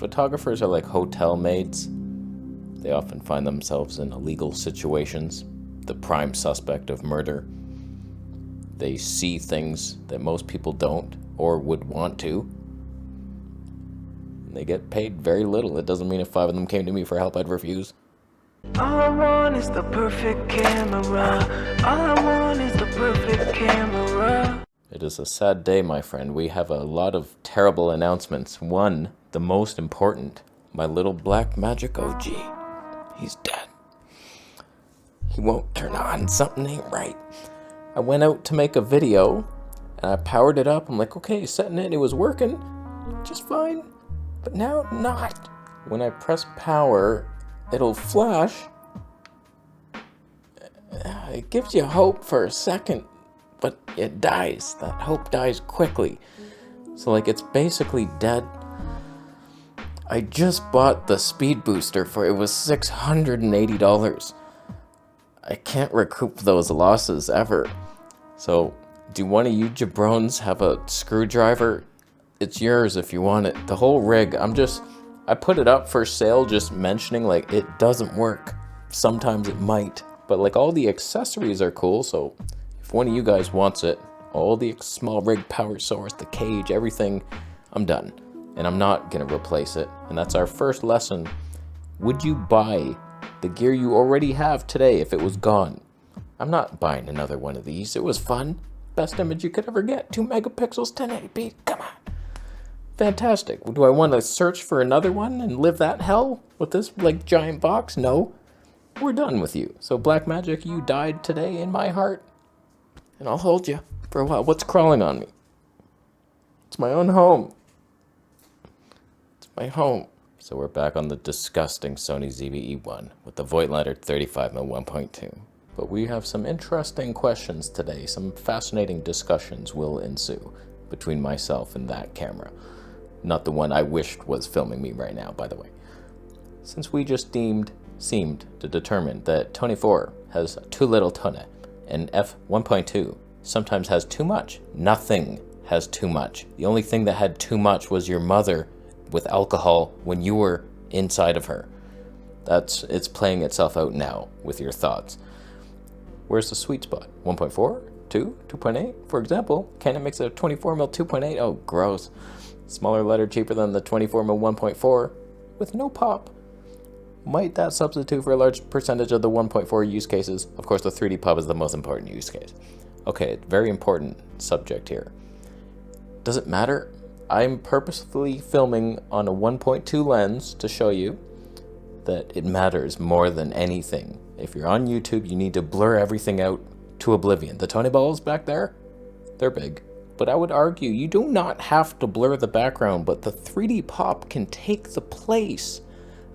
Photographers are like hotel maids. They often find themselves in illegal situations, the prime suspect of murder. They see things that most people don't or would want to. And they get paid very little. It doesn't mean if 5 of them came to me for help, I'd refuse. All I want is the perfect camera. All I want is the perfect camera. It is a sad day, my friend. We have a lot of terrible announcements. One, the most important, my little black magic OG. He's dead. He won't turn on. Something ain't right. I went out to make a video, and I powered it up. I'm like, okay, setting it. It was working just fine. But now, not. When I press power, it'll flash. It gives you hope for a second, but it dies. That hope dies quickly. So, like, it's basically dead. I just bought the speed booster for it was $680. I can't recoup those losses ever. So, do one of you jabrones have a screwdriver? It's yours if you want it. The whole rig, I put it up for sale just mentioning, like, it doesn't work. Sometimes it might. But, like, all the accessories are cool, so if one of you guys wants it, all the small rig power source, the cage, everything, I'm done. And I'm not going to replace it. And that's our first lesson. Would you buy the gear you already have today if it was gone? I'm not buying another one of these. It was fun. Best image you could ever get. 2 megapixels, 1080p. Come on. Fantastic. Do I want to search for another one and live that hell with this, like, giant box? No. We're done with you. So, Black Magic, you died today in my heart. And I'll hold you for a while. What's crawling on me? It's my own home. It's my home. So we're back on the disgusting Sony ZV-E1 with the Voigtlander 35mm 1.2. But we have some interesting questions today. Some fascinating discussions will ensue between myself and that camera. Not the one I wished was filming me right now, by the way. Since we just seemed to determine that 24 has too little tonne and f1.2 sometimes has too much. Nothing has too much. The only thing that had too much was your mother with alcohol when you were inside of her. It's playing itself out now with your thoughts. Where's the sweet spot? 1.4? 2? 2.8? For example, Canon makes a 24mm 2.8. Oh, gross. Smaller letter, cheaper than the 24mm 1.4 with no pop. Might that substitute for a large percentage of the 1.4 use cases? Of course, the 3D pop is the most important use case. Okay, very important subject here. Does it matter? I'm purposefully filming on a 1.2 lens to show you that it matters more than anything. If you're on YouTube, you need to blur everything out to oblivion. The Tony balls back there, they're big. But I would argue you do not have to blur the background, but the 3D pop can take the place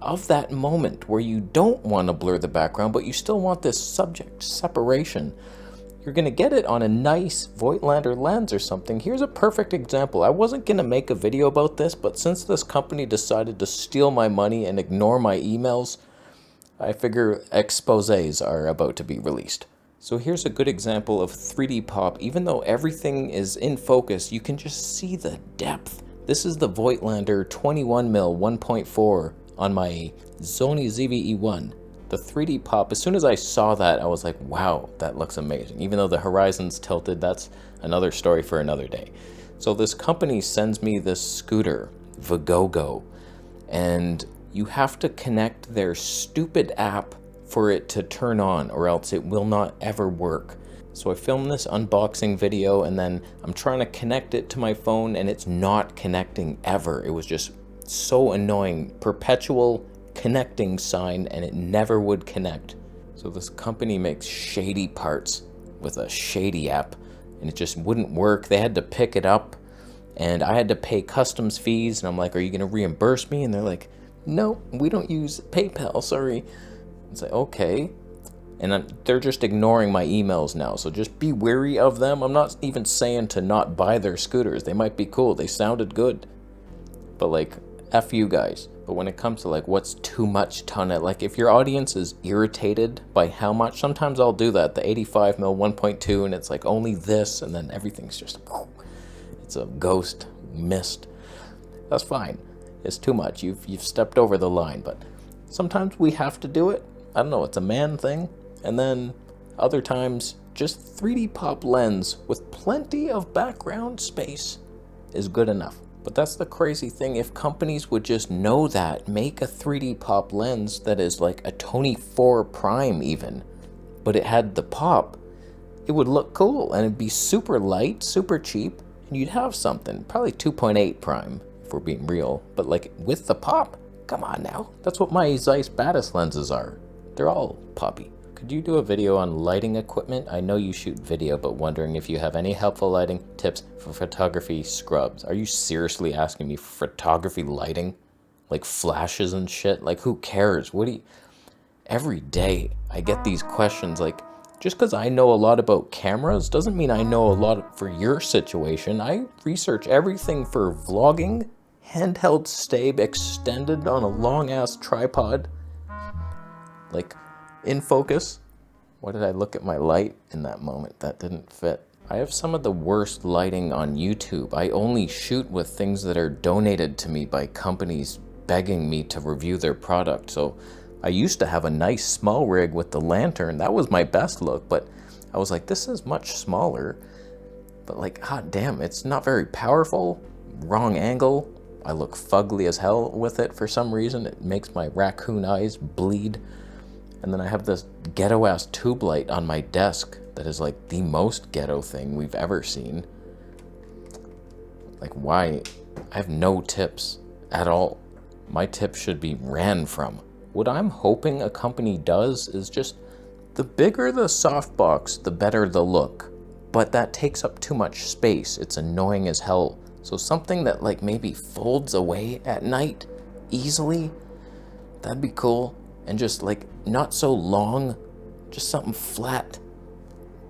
of that moment where you don't want to blur the background, but you still want this subject separation. You're going to get it on a nice Voigtlander lens or something. Here's a perfect example. I wasn't going to make a video about this, but since this company decided to steal my money and ignore my emails, I figure exposés are about to be released. So here's a good example of 3D pop. Even though everything is in focus, you can just see the depth. This is the Voigtlander 21mm 1.4 on my Sony ZV-E1. The 3D pop, as soon as I saw that, I was like, wow, that looks amazing. Even though the horizon's tilted, that's another story for another day. So this company sends me this scooter, Vigogo, and you have to connect their stupid app for it to turn on, or else it will not ever work. So I filmed this unboxing video, and then I'm trying to connect it to my phone, and it's not connecting ever. It was just so annoying. Perpetual connecting sign, and it never would connect. So this company makes shady parts with a shady app, and it just wouldn't work. They had to pick it up, and I had to pay customs fees, and I'm like, are you gonna reimburse me? And they're like, no, we don't use PayPal, sorry. It's like, okay. And they're just ignoring my emails now, so just be wary of them. I'm not even saying to not buy their scooters. They might be cool, they sounded good, but like, F you guys. But when it comes to like what's too much tonne, like if your audience is irritated by how much, sometimes I'll do that, the 85mm 1.2, and it's like only this, and then everything's just, it's a ghost mist. That's fine. is too much. You've stepped over the line, but sometimes we have to do it. I don't know, it's a man thing. And then other times, just 3D pop lens with plenty of background space is good enough. But that's the crazy thing. If companies would just know that, make a 3D pop lens that is like a Tony 4 prime even, but it had the pop, it would look cool and it'd be super light, super cheap, and you'd have something. Probably 2.8 prime if we're being real, but like with the pop, come on now. That's what my Zeiss Batis lenses are. They're all poppy. Could you do a video on lighting equipment? I know you shoot video, but wondering if you have any helpful lighting tips for photography scrubs. Are you seriously asking me for photography lighting? Like flashes and shit? Like who cares? What do you... Every day I get these questions, like, just because I know a lot about cameras doesn't mean I know a lot for your situation. I research everything for vlogging, handheld stave extended on a long ass tripod, like in focus. Why did I look at my light in that moment? That didn't fit. I have some of the worst lighting on YouTube. I only shoot with things that are donated to me by companies begging me to review their product. So I used to have a nice small rig with the lantern. That was my best look, but I was like, this is much smaller. But like, hot damn, it's not very powerful. Wrong angle. I look fugly as hell with it for some reason. It makes my raccoon eyes bleed. And then I have this ghetto-ass tube light on my desk that is like the most ghetto thing we've ever seen. Like, why? I have no tips at all. My tips should be ran from. What I'm hoping a company does is just, the bigger the softbox, the better the look. But that takes up too much space. It's annoying as hell. So something that like maybe folds away at night easily, that'd be cool. And just like not so long, just something flat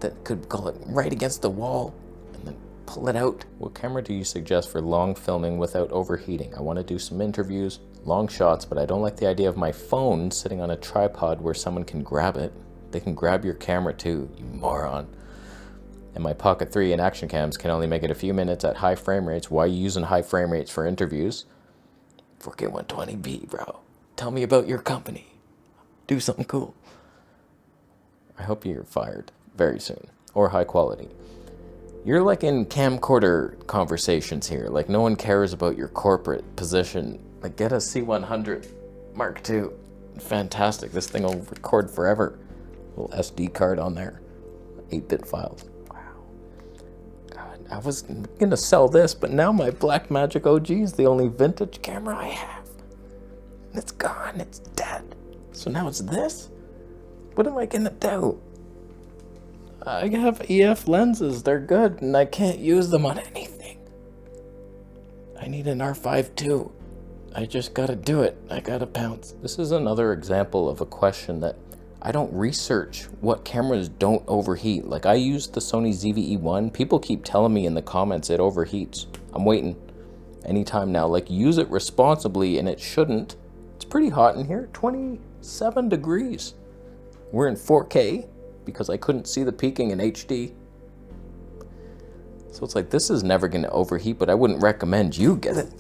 that could go like right against the wall and then pull it out. What camera do you suggest for long filming without overheating? I want to do some interviews, long shots, but I don't like the idea of my phone sitting on a tripod where someone can grab it. They can grab your camera too, you moron. And my Pocket 3 and action cams can only make it a few minutes at high frame rates. Why are you using high frame rates for interviews? 4K 120p, bro. Tell me about your company. Do something cool. I hope you're fired very soon. Or high quality. You're like in camcorder conversations here. Like no one cares about your corporate position. Like get a C100 Mark II. Fantastic. This thing will record forever. Little SD card on there. 8-bit files. Wow. God, I was gonna sell this, but now my Blackmagic OG is the only vintage camera I have. It's gone. It's dead. So now it's this? What am I gonna do? I have EF lenses, they're good, and I can't use them on anything. I need an R5 too. I just gotta do it. I gotta pounce. This is another example of a question that I don't research what cameras don't overheat. Like I used the Sony ZV-E1. People keep telling me in the comments it overheats. I'm waiting anytime now. Like use it responsibly and it shouldn't. It's pretty hot in here, 27 degrees. We're in 4K because I couldn't see the peaking in HD. So it's like, this is never gonna overheat, but I wouldn't recommend you get it.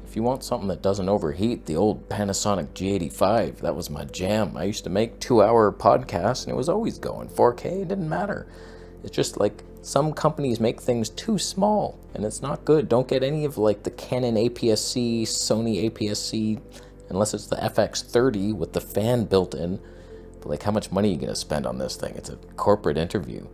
If you want something that doesn't overheat, the old Panasonic G85, that was my jam. I used to make 2-hour podcasts and it was always going 4K, it didn't matter. It's just like some companies make things too small and it's not good. Don't get any of like the Canon APS-C, Sony APS-C, unless it's the FX30 with the fan built in. But like how much money are you gonna spend on this thing? It's a corporate interview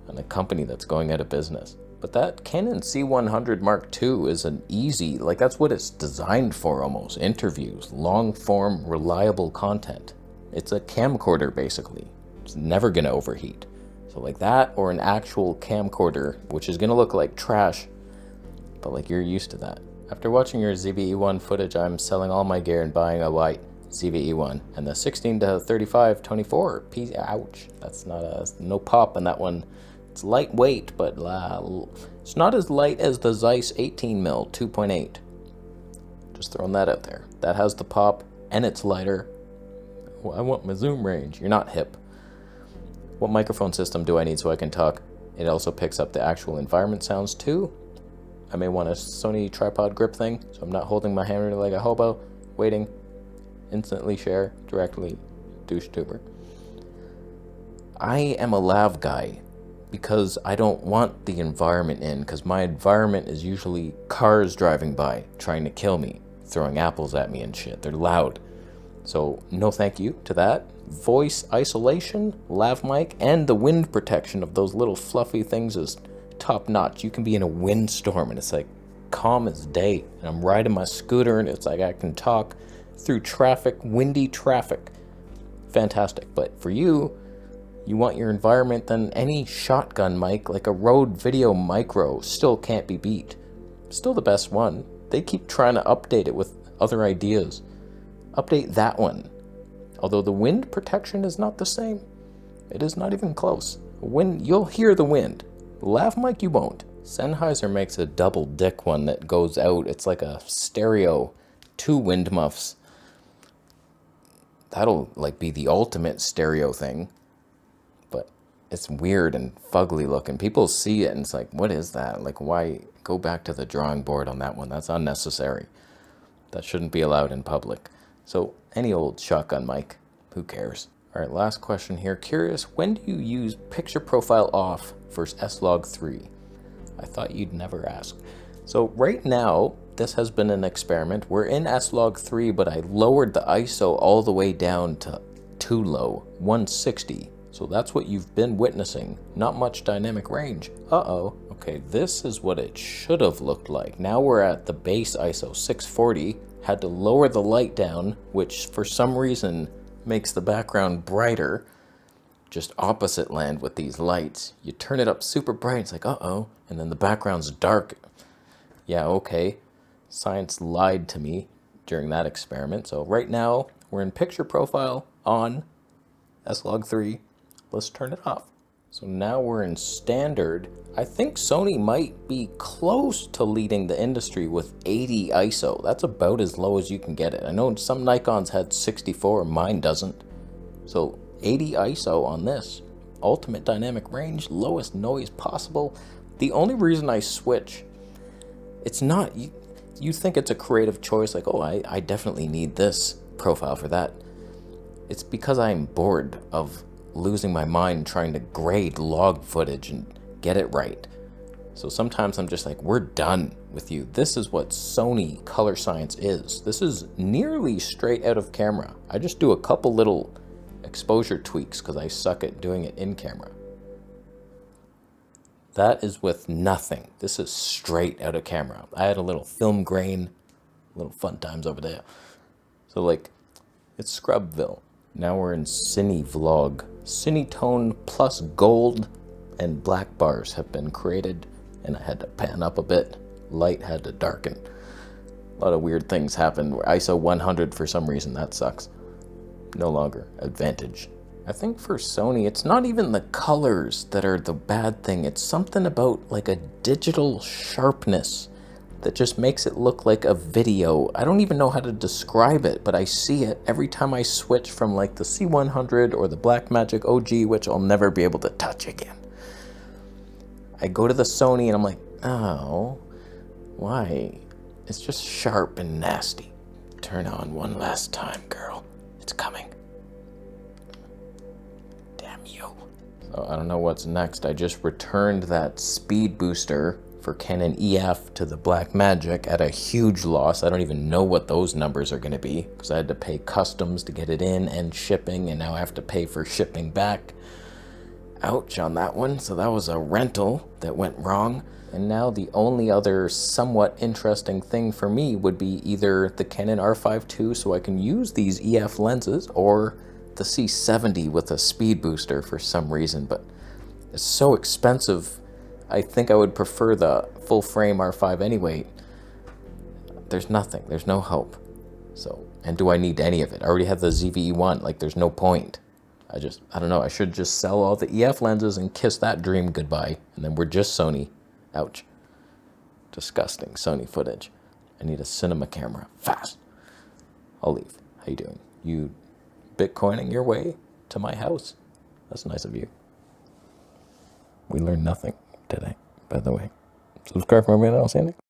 on a company that's going out of business. But that Canon C100 Mark II is an easy, like that's what it's designed for almost, interviews, long form, reliable content. It's a camcorder basically. It's never gonna overheat. So like that or an actual camcorder, which is gonna look like trash, but like you're used to that. After watching your ZV-E1 footage, I'm selling all my gear and buying a white ZV-E1 and the 16 to 35 24 P. Ouch, that's not no pop in that one. It's lightweight, but it's not as light as the Zeiss 18mm 2.8. Just throwing that out there. That has the pop and it's lighter. Well, I want my zoom range. You're not hip. What microphone system do I need so I can talk? It also picks up the actual environment sounds too. I may want a Sony tripod grip thing, so I'm not holding my hammer like a hobo, waiting, instantly share, directly, douche tuber. I am a lav guy because I don't want the environment in, because my environment is usually cars driving by, trying to kill me, throwing apples at me and shit. They're loud. So no thank you to that. Voice isolation, lav mic, and the wind protection of those little fluffy things is top notch. You can be in a windstorm and it's like calm as day. And I'm riding my scooter and it's like I can talk through traffic, windy traffic. Fantastic. But for you, you want your environment, then any shotgun mic, like a Rode Video Micro, still can't be beat. Still the best one. They keep trying to update it with other ideas. Update that one. Although the wind protection is not the same. It is not even close. Wind, you'll hear the wind. Lav mic, you won't. Sennheiser makes a double dick one that goes out. It's like a stereo, 2 wind muffs. That'll like be the ultimate stereo thing. But it's weird and fugly looking. People see it and it's like, what is that? Like, why go back to the drawing board on that one? That's unnecessary. That shouldn't be allowed in public. So any old shotgun mic, who cares? All right, last question here. Curious, when do you use picture profile off for S-Log 3? I thought you'd never ask. So right now, this has been an experiment. We're in S-Log 3, but I lowered the ISO all the way down to too low, 160. So that's what you've been witnessing. Not much dynamic range. Uh-oh. Okay, this is what it should have looked like. Now we're at the base ISO 640. Had to lower the light down, which for some reason makes the background brighter. Just opposite land with these lights. You turn it up super bright, it's like, uh-oh. And then the background's dark. Yeah, okay. Science lied to me during that experiment. So right now, we're in picture profile on S-Log 3. Let's turn it off. So now we're in standard. I think Sony might be close to leading the industry with 80 ISO. That's about as low as you can get it. I know some Nikons had 64, mine doesn't. So 80 ISO on this. Ultimate dynamic range, lowest noise possible. The only reason I switch, it's not, you think it's a creative choice, like, oh, I definitely need this profile for that. It's because I'm bored of losing my mind trying to grade log footage and get it right. So sometimes I'm just like, we're done with you. This is what Sony color science is. This is nearly straight out of camera. I just do a couple little exposure tweaks because I suck at doing it in camera. That is with nothing. This is straight out of camera. I had a little film grain, little fun times over there. So like, it's Scrubville. Now we're in Cine Vlog. Cinetone plus gold and black bars have been created, and I had to pan up a bit. Light had to darken. A lot of weird things happened. ISO 100 for some reason, that sucks. No longer advantage. I think for Sony, it's not even the colors that are the bad thing. It's something about like a digital sharpness that just makes it look like a video. I don't even know how to describe it, but I see it every time I switch from like the C100 or the Blackmagic OG, which I'll never be able to touch again. I go to the Sony and I'm like, oh, why? It's just sharp and nasty. Turn on one last time, girl. It's coming. Damn you. So I don't know what's next. I just returned that speed booster for Canon EF to the Blackmagic at a huge loss. I don't even know what those numbers are going to be because I had to pay customs to get it in and shipping, and now I have to pay for shipping back. Ouch on that one. So that was a rental that went wrong. And now the only other somewhat interesting thing for me would be either the Canon R5 II so I can use these EF lenses, or the C70 with a speed booster for some reason, but it's so expensive. I think I would prefer the full frame R5 anyway. There's nothing, there's no hope. So, and do I need any of it? I already have the ZVE1, like there's no point. I don't know, I should just sell all the EF lenses and kiss that dream goodbye, and then we're just Sony. Ouch. Disgusting Sony footage. I need a cinema camera, fast. I'll leave. How you doing? You Bitcoining your way to my house? That's nice of you. We learned nothing today, by the way. Subscribe for more videos. See you next.